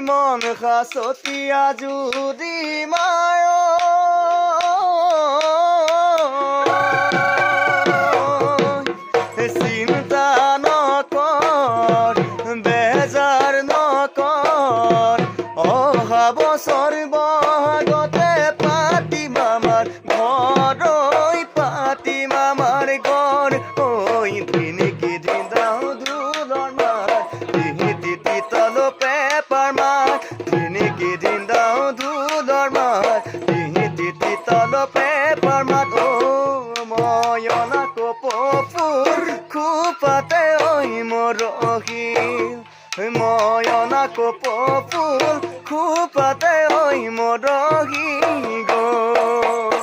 মন খাচতিয়া জুৰি মায় চিন্তা নকৰ বেজাৰ নকৰ অহা বছৰ বহাগতে পাতিম আমাৰ ঘৰৈ পাতিম আমাৰ ঘৰ ঐ দিনকি দিন দাও দূৰৰ মাৰ তিহিতি তিতল পেপাৰ মাৰ দিনকি দিন দাও দূৰৰ মাৰ তিহিতি তিতল পেপাৰ মাৰ ময়না কপৌফুল খোপাতে ঐ মৰহিল ময়না কপৌফুল খোপাতে ঐ মৰহি গ'ল